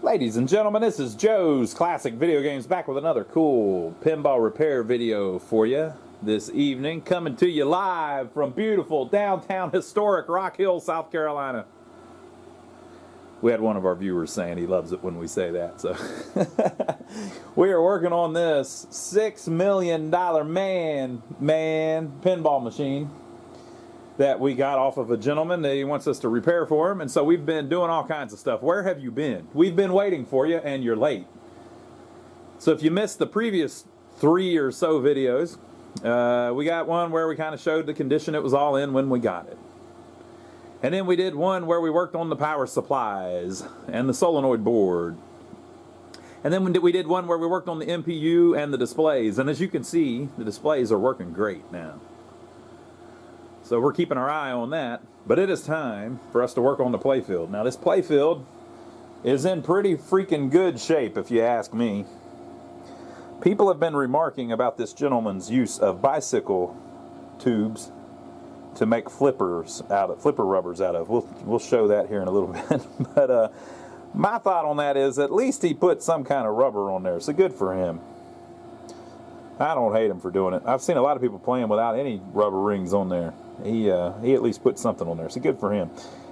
Ladies and gentlemen, this is Joe's Classic Video Games back with another cool pinball repair video for you this evening. Coming to you live from beautiful downtown historic Rock Hill, South Carolina. We had one of our viewers saying he loves it when we say that. So we are working on this $6 million man pinball machine that we got off of a gentleman that he wants us to repair for him. And so we've been doing all kinds of stuff. Where have you been? We've been waiting for you, and you're late. So if you missed the previous 3 or so videos, we got one where we kind of showed the condition it was all in when we got it. And then we did one where we worked on the power supplies and the solenoid board. And then we did one where we worked on the MPU and the displays. And as you can see, the displays are working great now. So we're keeping our eye on that, but it is time for us to work on the playfield. Now this playfield is in pretty freaking good shape if you ask me. People have been remarking about this gentleman's use of bicycle tubes to make flipper rubbers out of. We'll show that here in a little bit. But my thought on that is at least he put some kind of rubber on there, so good for him. I don't hate him for doing it. I've seen a lot of people playing without any rubber rings on there. He at least put something on there, so good for him.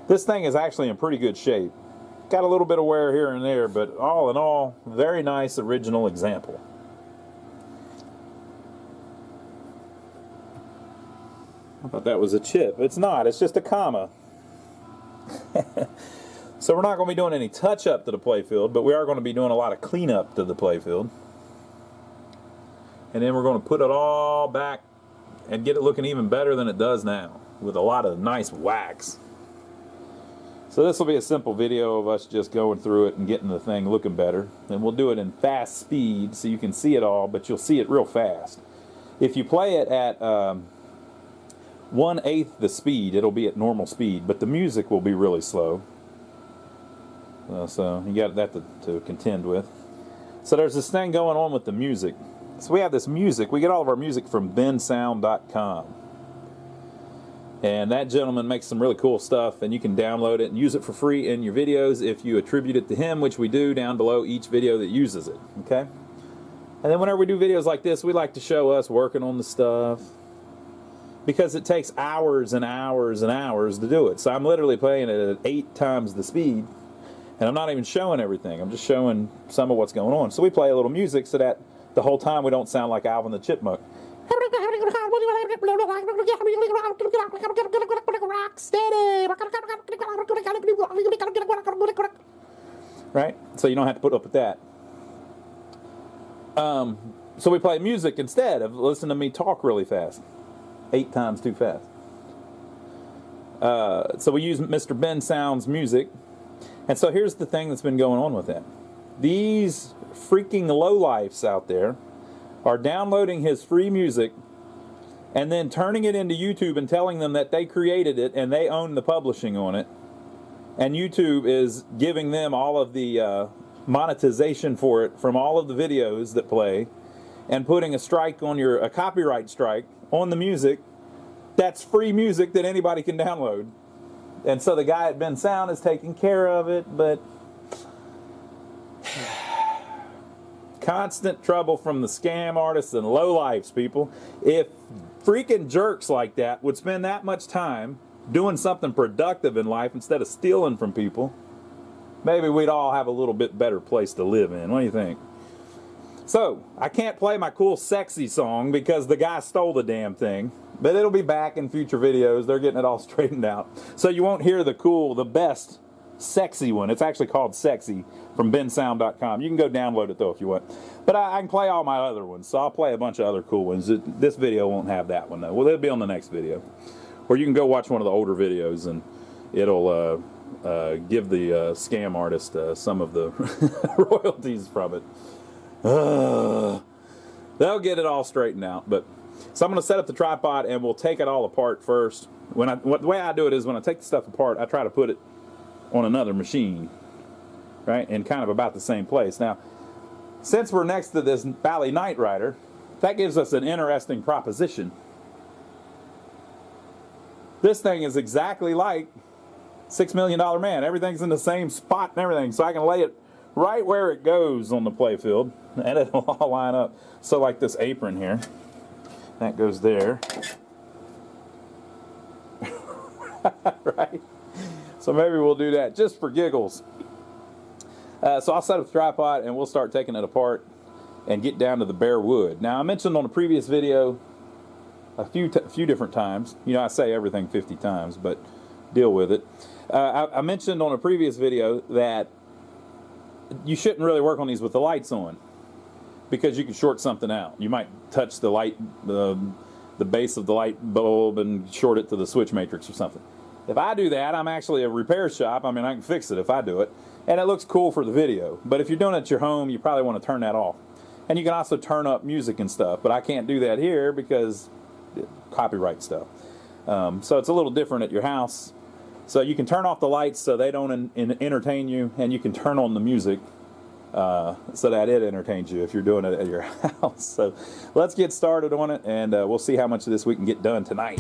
This thing is actually in pretty good shape. Got a little bit of wear here and there, but all in all, very nice original example. I thought that was a chip. It's not, it's just a comma. So we're not going to be doing any touch-up to the playfield, but we are going to be doing a lot of cleanup to the playfield. And then we're going to put it all back and get it looking even better than it does now with a lot of nice wax. So this will be a simple video of us just going through it and getting the thing looking better. And we'll do it in fast speed so you can see it all, but you'll see it real fast. If you play it at 1/8 the speed, it'll be at normal speed, but the music will be really slow. So you got that to contend with. So there's this thing going on with the music. So we have this music. We get all of our music from bensound.com. And that gentleman makes some really cool stuff, and you can download it and use it for free in your videos if you attribute it to him, which we do down below each video that uses it. Okay? And then whenever we do videos like this, we like to show us working on the stuff, because it takes hours and hours and hours to do it. So I'm literally playing it at 8 times the speed, and I'm not even showing everything. I'm just showing some of what's going on. So we play a little music so that the whole time we don't sound like Alvin the Chipmunk. Right? So you don't have to put up with that. So we play music instead of listening to me talk really fast. 8 times too fast. So we use Mr. Ben Sound's music. And so here's the thing that's been going on with that. These freaking lowlifes out there are downloading his free music and then turning it into YouTube and telling them that they created it and they own the publishing on it. And YouTube is giving them all of the monetization for it from all of the videos that play, and putting a copyright strike on the music. That's free music that anybody can download. And so the guy at Ben Sound is taking care of it, but constant trouble from the scam artists and lowlifes, people. If freaking jerks like that would spend that much time doing something productive in life instead of stealing from people, maybe we'd all have a little bit better place to live in. What do you think? So, I can't play my cool sexy song because the guy stole the damn thing. But it'll be back in future videos. They're getting it all straightened out. So you won't hear the best sexy one. It's actually called Sexy from bensound.com. You can go download it though if you want. But I can play all my other ones. So I'll play a bunch of other cool ones. This video won't have that one though. Well, it'll be on the next video. Or you can go watch one of the older videos and it'll give the scam artist some of the royalties from it. They'll get it all straightened out. So I'm going to set up the tripod and we'll take it all apart first. The way I do it is when I take the stuff apart, I try to put it on another machine, right, in kind of about the same place. Now, since we're next to this Bally Knight Rider, that gives us an interesting proposition. This thing is exactly like $6 Million Man. Everything's in the same spot and everything, so I can lay it right where it goes on the playfield, and it'll all line up. So like this apron here, that goes there. Right? So maybe we'll do that just for giggles. So I'll set up the tripod and we'll start taking it apart and get down to the bare wood. Now I mentioned on a previous video a few different times, you know, I say everything 50 times, but deal with it. I mentioned on a previous video that you shouldn't really work on these with the lights on, because you can short something out. You might touch the light, the base of the light bulb and short it to the switch matrix or something. If I do that, I'm actually a repair shop. I mean, I can fix it if I do it, and it looks cool for the video. But if you're doing it at your home, you probably want to turn that off. And you can also turn up music and stuff, but I can't do that here because copyright stuff. So it's a little different at your house. So you can turn off the lights so they don't entertain you, and you can turn on the music so that it entertains you if you're doing it at your house. So let's get started on it, and we'll see how much of this we can get done tonight.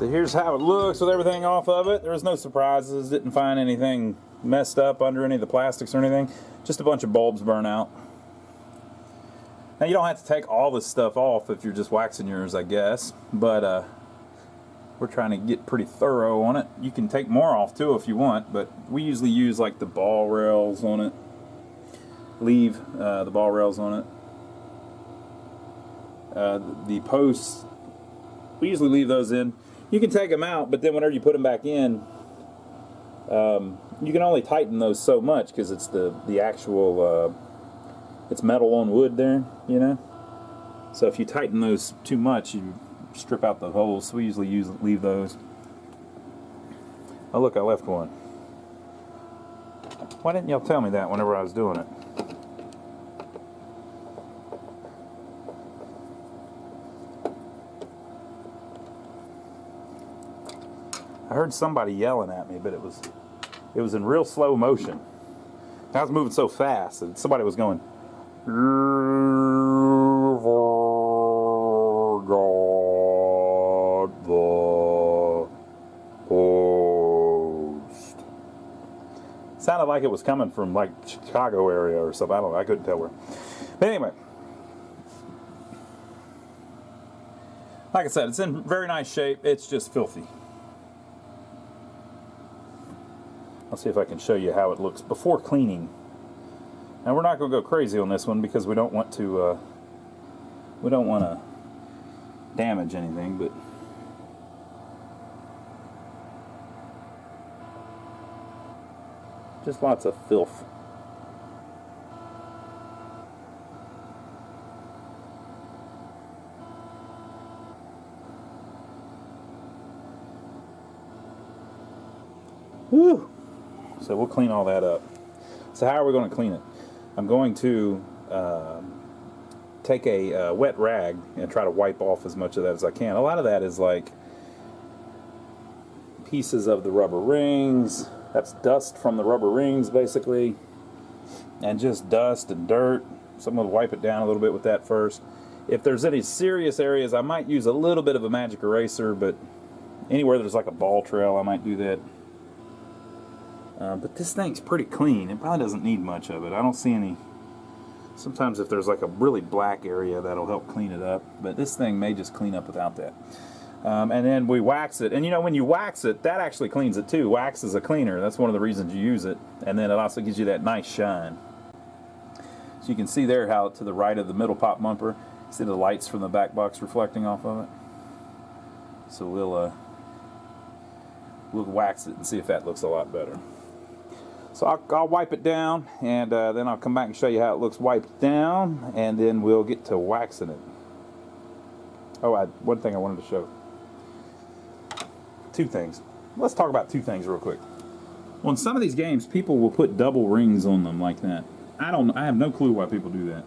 So here's how it looks with everything off of it. There was no surprises, didn't find anything messed up under any of the plastics or anything. Just a bunch of bulbs burnt out. Now you don't have to take all this stuff off if you're just waxing yours, I guess, but we're trying to get pretty thorough on it. You can take more off too if you want, but we usually use like the ball rails on it. Leave the ball rails on it. The posts, we usually leave those in. You can take them out, but then whenever you put them back in, you can only tighten those so much because it's the actual, it's metal on wood there, you know? So if you tighten those too much, you strip out the holes. So we usually leave those. Oh look, I left one. Why didn't y'all tell me that whenever I was doing it? I heard somebody yelling at me, but it was in real slow motion. I was moving so fast, and somebody was going, "You've got the post." Sounded like it was coming from like Chicago area or something. I don't know. I couldn't tell where. But anyway, Like I said, it's in very nice shape. It's just filthy. I'll see if I can show you how it looks before cleaning. Now we're not going to go crazy on this one because we don't want to damage anything, but just lots of filth. Whew. So we'll clean all that up. So how are we going to clean it? I'm going to take a wet rag and try to wipe off as much of that as I can. A lot of that is like pieces of the rubber rings. That's dust from the rubber rings basically, and just dust and dirt. So I'm going to wipe it down a little bit with that first. If there's any serious areas, I might use a little bit of a magic eraser, but anywhere there's like a ball trail, I might do that. But this thing's pretty clean. It probably doesn't need much of it. I don't see any. Sometimes if there's like a really black area, that'll help clean it up. But this thing may just clean up without that. And then we wax it. And you know, when you wax it, that actually cleans it too. Wax is a cleaner. That's one of the reasons you use it. And then it also gives you that nice shine. So you can see there how to the right of the middle pop bumper, see the lights from the back box reflecting off of it. So we'll wax it and see if that looks a lot better. So I'll wipe it down, and then I'll come back and show you how it looks wiped down, and then we'll get to waxing it. Oh, one thing I wanted to show. Two things. Let's talk about two things real quick. On some of these games, people will put double rings on them like that. I have no clue why people do that.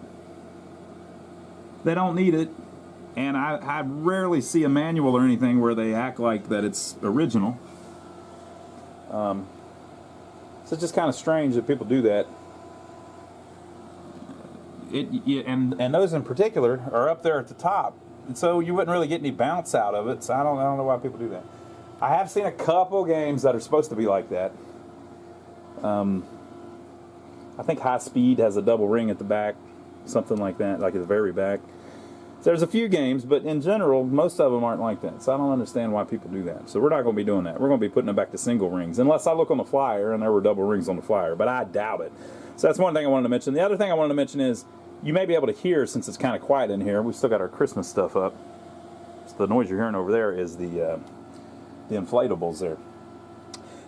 They don't need it, and I rarely see a manual or anything where they act like that it's original. So it's just kind of strange that people do that. And those in particular are up there at the top, and so you wouldn't really get any bounce out of it. So I don't know why people do that. I have seen a couple games that are supposed to be like that. I think High Speed has a double ring at the back, something like that, like at the very back. There's a few games, but in general, most of them aren't like that. So I don't understand why people do that. So we're not going to be doing that. We're going to be putting it back to single rings, unless I look on the flyer and there were double rings on the flyer, but I doubt it. So that's one thing I wanted to mention. The other thing I wanted to mention is you may be able to hear, since it's kind of quiet in here, we've still got our Christmas stuff up. So the noise you're hearing over there is the inflatables there.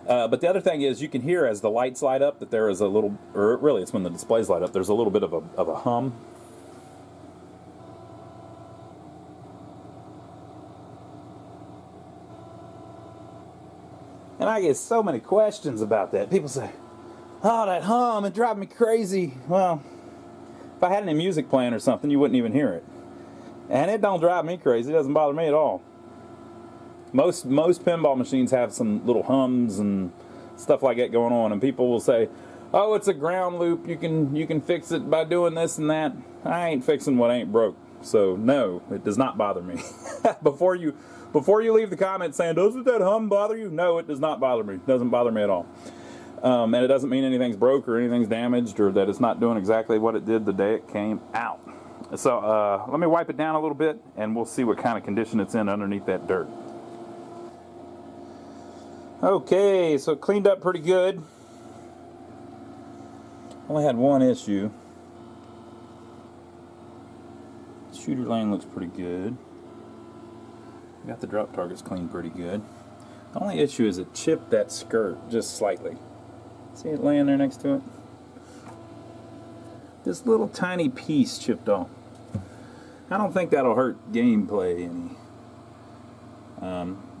But the other thing is you can hear as the lights light up that there is a little, or really it's when the displays light up, there's a little bit of a hum. And I get so many questions about that. People say, oh, that hum, it drives me crazy. Well, if I had any music playing or something, you wouldn't even hear it. And it don't drive me crazy. It doesn't bother me at all. Most pinball machines have some little hums and stuff like that going on. And people will say, oh, it's a ground loop. You can fix it by doing this and that. I ain't fixing what ain't broke. So, no, it does not bother me. Before you leave the comment saying, doesn't that hum bother you? No, it does not bother me. It doesn't bother me at all. And it doesn't mean anything's broke or anything's damaged or that it's not doing exactly what it did the day it came out. So let me wipe it down a little bit and we'll see what kind of condition it's in underneath that dirt. Okay, so it cleaned up pretty good. Only had one issue. Shooter lane looks pretty good. Got the drop targets cleaned pretty good. The only issue is it chipped that skirt just slightly. See it laying there next to it? This little tiny piece chipped off. I don't think that'll hurt gameplay any.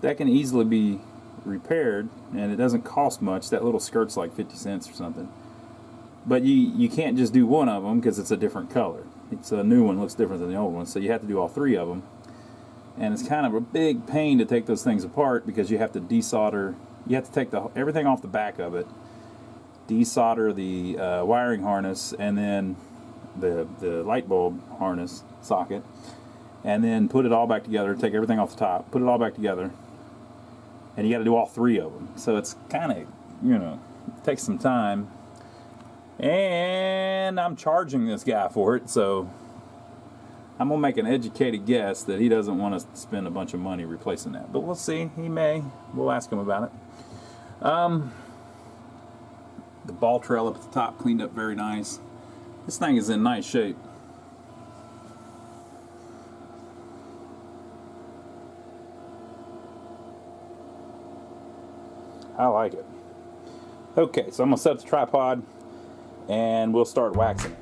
That can easily be repaired, and it doesn't cost much. That little skirt's like 50 cents or something. But you can't just do one of them because it's a different color. It's a new one, looks different than the old one, so you have to do all three of them. And it's kind of a big pain to take those things apart because you have to desolder. You have to take everything off the back of it, desolder the wiring harness, and then the light bulb harness socket, and then put it all back together. Take everything off the top, put it all back together, and you got to do all three of them. So it's kind of, it takes some time. And I'm charging this guy for it, so I'm going to make an educated guess that he doesn't want us to spend a bunch of money replacing that. But we'll see. He may. We'll ask him about it. The ball trail up at the top cleaned up very nice. This thing is in nice shape. I like it. Okay, so I'm going to set up the tripod and we'll start waxing it.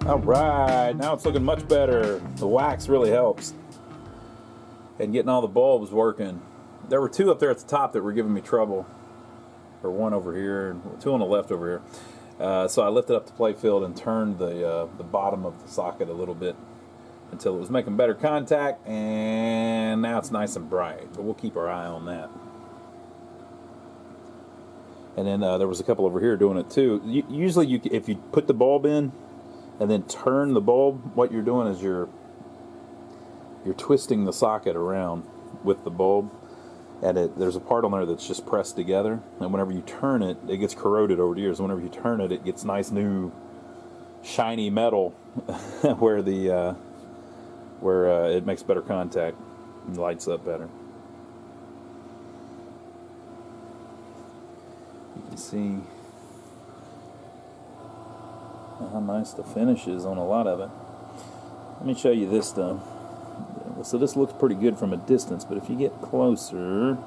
Alright, now it's looking much better. The wax really helps. And getting all the bulbs working. There were two up there at the top that were giving me trouble. Or one over here, and two on the left over here. So I lifted up the Playfield and turned the bottom of the socket a little bit until it was making better contact, and now it's nice and bright. But we'll keep our eye on that. And then there was a couple over here doing it too. Usually, if you put the bulb in and then turn the bulb, what you're doing is you're twisting the socket around with the bulb, and there's a part on there that's just pressed together, and whenever you turn it, it gets corroded over the years. Whenever you turn it, it gets nice new shiny metal where it makes better contact and lights up better. You can see how nice the finish is on a lot of it. Let me show you this though. So this looks pretty good from a distance, but if you get closer,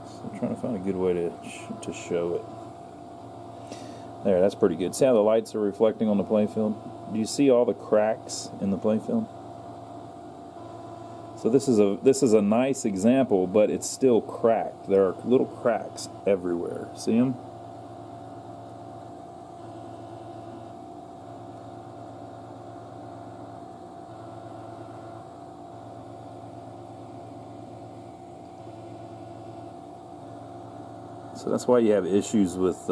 so I'm trying to find a good way to show it. There, that's pretty good. See how the lights are reflecting on the playfield? Do you see all the cracks in the playfield? So this is a nice example, but it's still cracked. There are little cracks everywhere. See them? So that's why you have issues with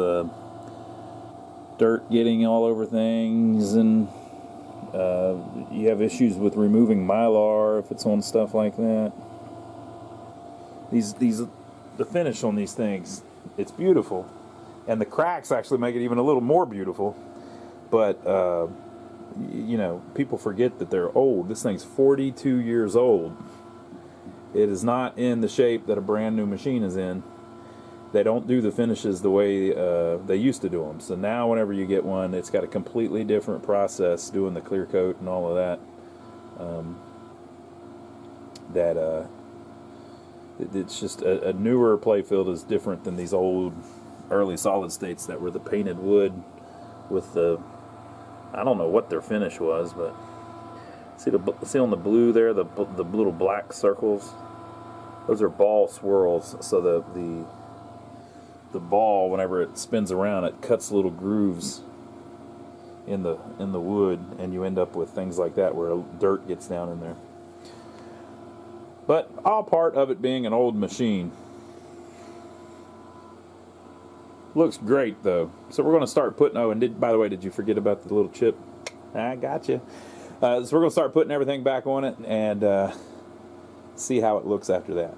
dirt getting all over things, and you have issues with removing mylar if it's on stuff like that. The finish on these things, it's beautiful, and the cracks actually make it even a little more beautiful. But you know, people forget that they're old. This thing's 42 years old. It is not in the shape that a brand new machine is in. They don't do the finishes the way they used to do them. So now whenever you get one, it's got a completely different process doing the clear coat and all of that. It's just a newer Playfield is different than these old early solid states that were the painted wood with the, I don't know what their finish was, but see on the blue there, the little black circles, those are ball swirls. So the ball, whenever it spins around, it cuts little grooves in the wood, and you end up with things like that where dirt gets down in there. But all part of it being an old machine. Looks great though. So we're going to start putting, and by the way, did you forget about the little chip? I got you. So we're going to start putting everything back on it and see how it looks after that.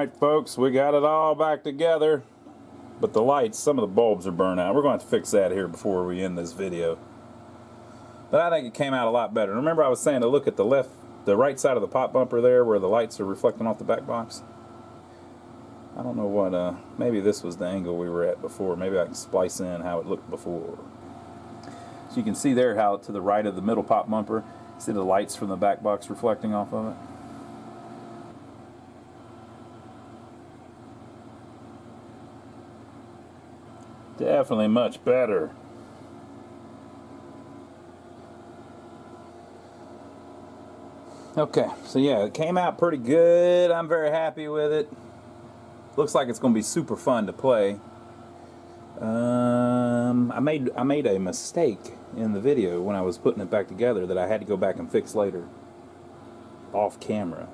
Alright folks, we got it all back together, but the lights, some of the bulbs are burnt out. We're going to have to fix that here before we end this video. But I think it came out a lot better. Remember I was saying to look at the right side of the pop bumper there where the lights are reflecting off the back box? I don't know what, maybe this was the angle we were at before. Maybe I can splice in how it looked before. So you can see there how to the right of the middle pop bumper, see the lights from the back box reflecting off of it? Definitely much better. Okay, so yeah, it came out pretty good. I'm very happy with it. Looks like it's going to be super fun to play. I made a mistake in the video when I was putting it back together that I had to go back and fix later. Off camera.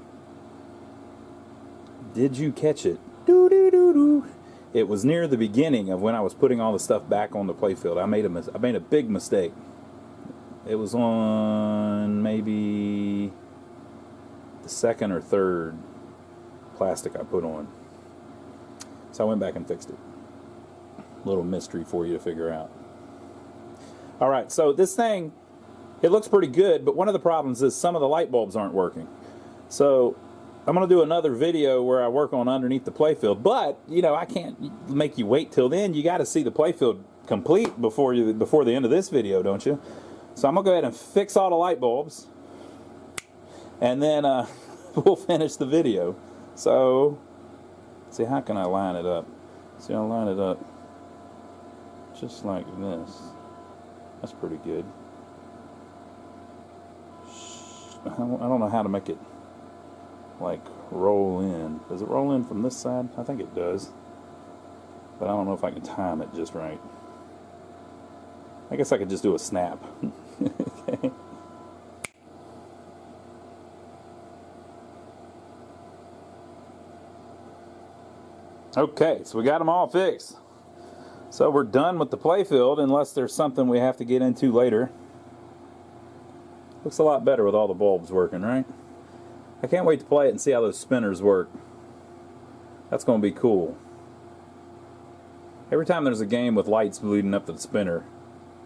Did you catch it? Doo doo doo doo. It was near the beginning of when I was putting all the stuff back on the playfield. I made a big mistake. It was on maybe the second or third plastic I put on. So I went back and fixed it. Little mystery for you to figure out. Alright, so this thing, it looks pretty good, but one of the problems is some of the light bulbs aren't working. So I'm going to do another video where I work on underneath the playfield, but you know, I can't make you wait till then. You got to see the playfield complete before the end of this video, don't you? So I'm going to go ahead and fix all the light bulbs, and then we'll finish the video. So, see, how can I line it up? See, I'll line it up just like this. That's pretty good. I don't know how to make it like roll in. Does it roll in from this side? I think it does, but I don't know if I can time it just right. I guess I could just do a snap. Okay. Okay, so we got them all fixed. So we're done with the playfield unless there's something we have to get into later. Looks a lot better with all the bulbs working, right? I can't wait to play it and see how those spinners work. That's going to be cool. Every time there's a game with lights leading up to the spinner,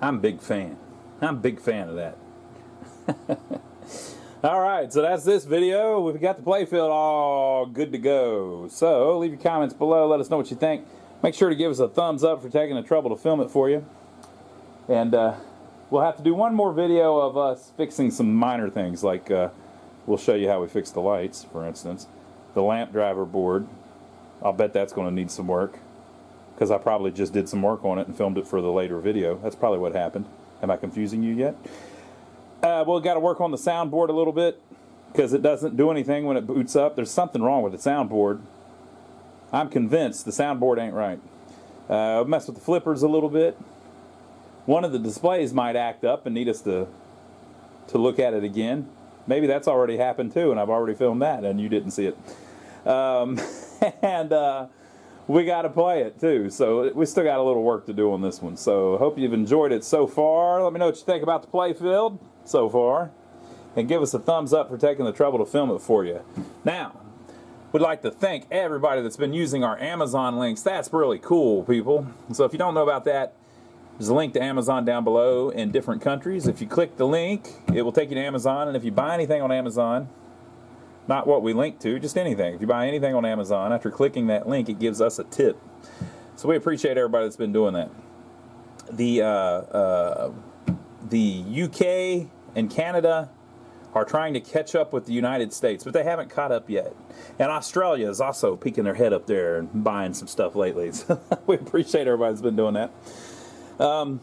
I'm a big fan. I'm a big fan of that. Alright, so that's this video. We've got the playfield all good to go. So, leave your comments below. Let us know what you think. Make sure to give us a thumbs up for taking the trouble to film it for you. And we'll have to do one more video of us fixing some minor things, like we'll show you how we fix the lights, for instance. The lamp driver board, I'll bet that's going to need some work, because I probably just did some work on it and filmed it for the later video. That's probably what happened. Am I confusing you yet? We'll got to work on the soundboard a little bit, because it doesn't do anything when it boots up. There's something wrong with the soundboard. I'm convinced the soundboard ain't right. I'll mess with the flippers a little bit. One of the displays might act up and need us to look at it again. Maybe that's already happened too, and I've already filmed that and you didn't see it. And we got to play it too, so we still got a little work to do on this one. So hope you've enjoyed it so far. Let me know what you think about the playfield so far, and give us a thumbs up for taking the trouble to film it for you. Now, we'd like to thank everybody that's been using our Amazon links. That's really cool, people. So if you don't know about that, there's a link to Amazon down below in different countries. If you click the link, it will take you to Amazon, and if you buy anything on Amazon, not what we link to, just anything. If you buy anything on Amazon, after clicking that link, it gives us a tip. So we appreciate everybody that's been doing that. The UK and Canada are trying to catch up with the United States, but they haven't caught up yet. And Australia is also peeking their head up there and buying some stuff lately. So we appreciate everybody that's been doing that. And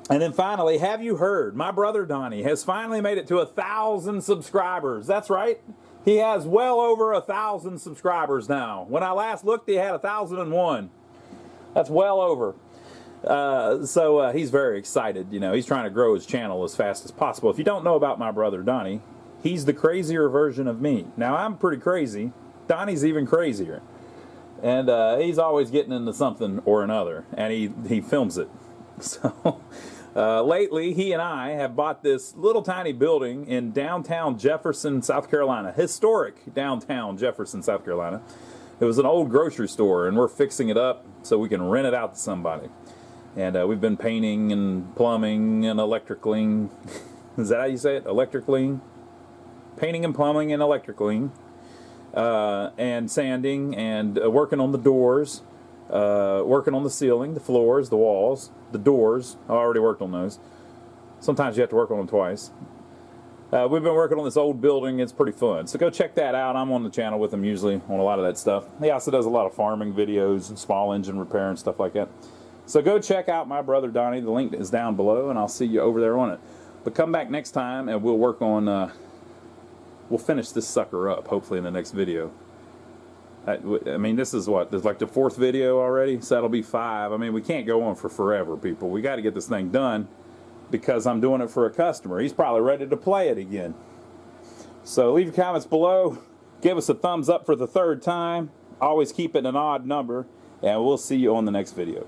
then finally, have you heard? My brother Donnie has finally made it to 1,000 subscribers. That's right. He has well over 1,000 subscribers now. When I last looked, he had 1,001. That's well over. So he's very excited. You know, he's trying to grow his channel as fast as possible. If you don't know about my brother Donnie, he's the crazier version of me. Now, I'm pretty crazy. Donnie's even crazier. And he's always getting into something or another. And he films it. So lately, he and I have bought this little tiny building in downtown Jefferson, South Carolina. Historic downtown Jefferson, South Carolina. It was an old grocery store, and we're fixing it up so we can rent it out to somebody. And we've been painting and plumbing and electricaling. Is that how you say it? Electricaling? Painting and plumbing and electricaling. And sanding and working on the doors. Working on the ceiling, the floors, the walls, the doors. I already worked on those. Sometimes you have to work on them twice. We've been working on this old building. It's pretty fun. So go check that out. I'm on the channel with him usually on a lot of that stuff. He also does a lot of farming videos and small engine repair and stuff like that. So go check out my brother Donnie. The link is down below, and I'll see you over there on it. But come back next time, and we'll work on, we'll finish this sucker up, hopefully in the next video. I mean, this is what? This is like the 4th video already, so that'll be 5. I mean, we can't go on for forever, people. We got to get this thing done, because I'm doing it for a customer. He's probably ready to play it again. So leave your comments below. Give us a thumbs up for the 3rd time. Always keep it an odd number. And we'll see you on the next video.